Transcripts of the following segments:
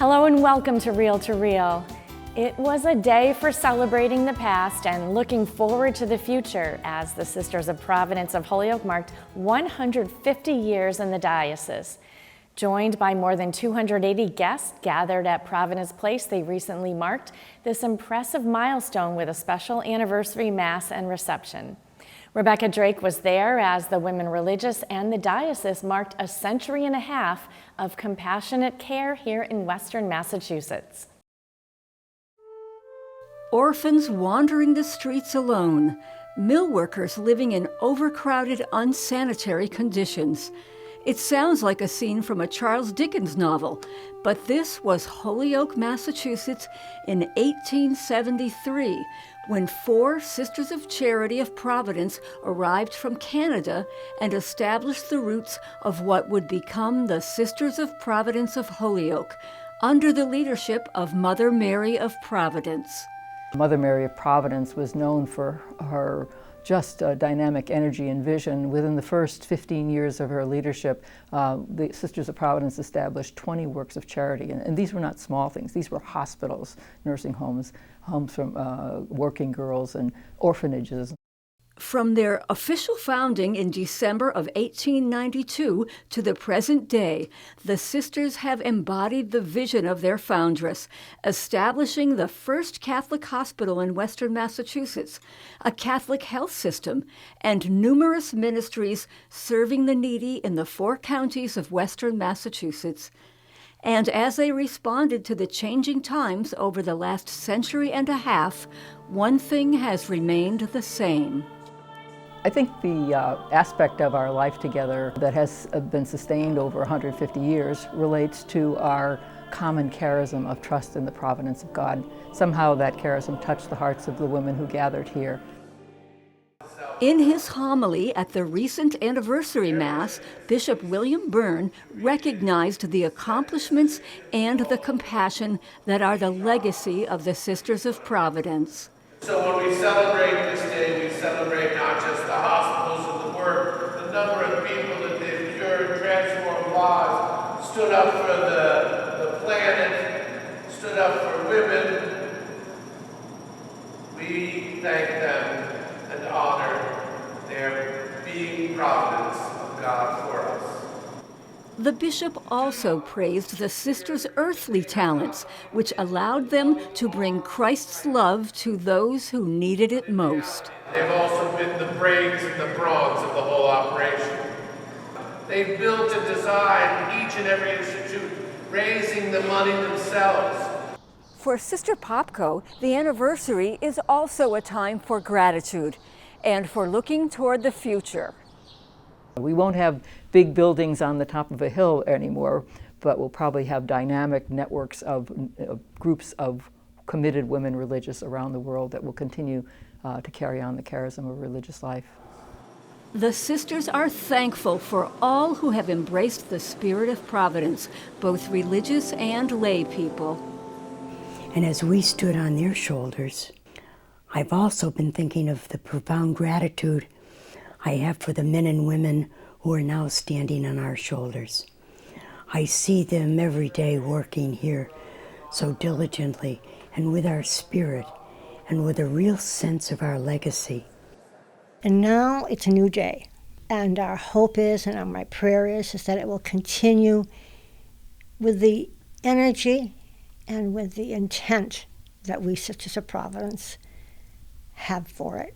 Hello and welcome to Reel to Reel. It was a day for celebrating the past and looking forward to the future as the Sisters of Providence of Holyoke marked 150 years in the diocese. Joined by more than 280 guests gathered at Providence Place, they recently marked this impressive milestone with a special anniversary mass and reception. Rebecca Drake was there as the women religious and the diocese marked a century and a half of compassionate care here in Western Massachusetts. Orphans wandering the streets alone, mill workers living in overcrowded, unsanitary conditions. It sounds like a scene from a Charles Dickens novel, but this was Holyoke, Massachusetts in 1873, when 4 Sisters of Charity of Providence arrived from Canada and established the roots of what would become the Sisters of Providence of Holyoke, under the leadership of Mother Mary of Providence. Mother Mary of Providence was known for her just dynamic energy and vision. Within the first 15 years of her leadership, the Sisters of Providence established 20 works of charity. And these were not small things. These were hospitals, nursing homes, homes from working girls, and orphanages. From their official founding in December of 1892 to the present day, the sisters have embodied the vision of their foundress, establishing the first Catholic hospital in Western Massachusetts, a Catholic health system, and numerous ministries serving the needy in the 4 counties of Western Massachusetts. And as they responded to the changing times over the last century and a half, one thing has remained the same. I think the aspect of our life together that has been sustained over 150 years relates to our common charism of trust in the providence of God. Somehow that charism touched the hearts of the women who gathered here. In his homily at the recent anniversary Mass, Bishop William Byrne recognized the accomplishments and the compassion that are the legacy of the Sisters of Providence. So when we celebrate this day, we celebrate not just the hospitals and the work, the number of people that they've cured and transformed lives, stood up for the planet, stood up for women. We thank them and honor their being providence of God for us. The bishop also praised the sisters' earthly talents, which allowed them to bring Christ's love to those who needed it most. They've also been the brains and the bronze of the whole operation. They've built and designed each and every institute, raising the money themselves. For Sister Popko, the anniversary is also a time for gratitude and for looking toward the future. We won't have big buildings on the top of a hill anymore, but we'll probably have dynamic networks of groups of committed women religious around the world that will continue to carry on the charism of religious life. The sisters are thankful for all who have embraced the spirit of providence, both religious and lay people. And as we stood on their shoulders, I've also been thinking of the profound gratitude I have for the men and women who are now standing on our shoulders. I see them every day working here so diligently and with our spirit and with a real sense of our legacy. And now it's a new day. And our hope is, and my prayer is that it will continue with the energy and with the intent that we Sisters of Providence have for it.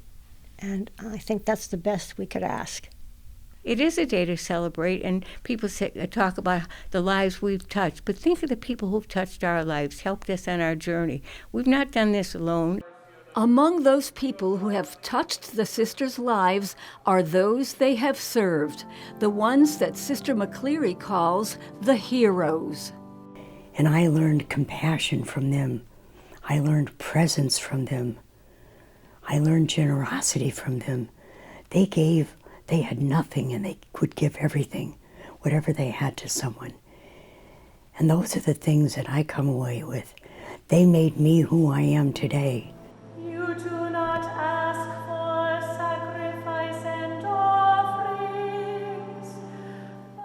And I think that's the best we could ask. It is a day to celebrate, and people talk about the lives we've touched, but think of the people who've touched our lives, helped us on our journey. We've not done this alone. Among those people who have touched the sisters' lives are those they have served, the ones that Sister McCleary calls the heroes. And I learned compassion from them. I learned presence from them. I learned generosity from them. They had nothing and they could give everything, whatever they had to someone. And those are the things that I come away with. They made me who I am today. You do not ask for sacrifice and offerings,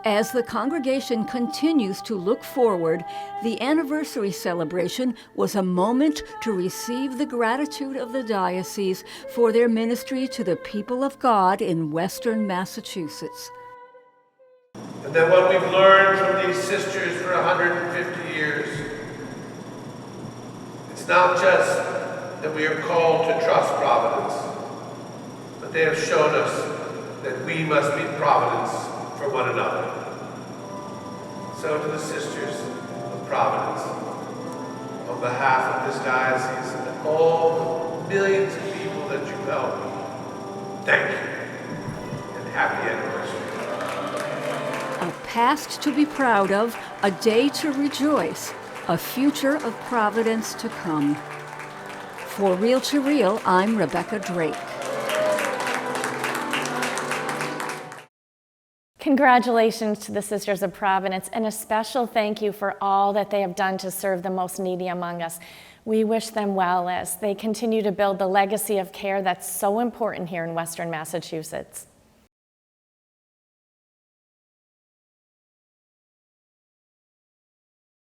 As the congregation continues to look forward, the anniversary celebration was a moment to receive the gratitude of the diocese for their ministry to the people of God in Western Massachusetts. And that what we've learned from these sisters for 150 years, it's not just that we are called to trust Providence, but they have shown us that we must be Providence for one another. So to the Sisters of Providence, on behalf of this diocese and all the millions of people that you help, thank you and happy anniversary. A past to be proud of, a day to rejoice, a future of Providence to come. For Real to Real, I'm Rebecca Drake. Congratulations to the Sisters of Providence, and a special thank you for all that they have done to serve the most needy among us. We wish them well as they continue to build the legacy of care that's so important here in Western Massachusetts.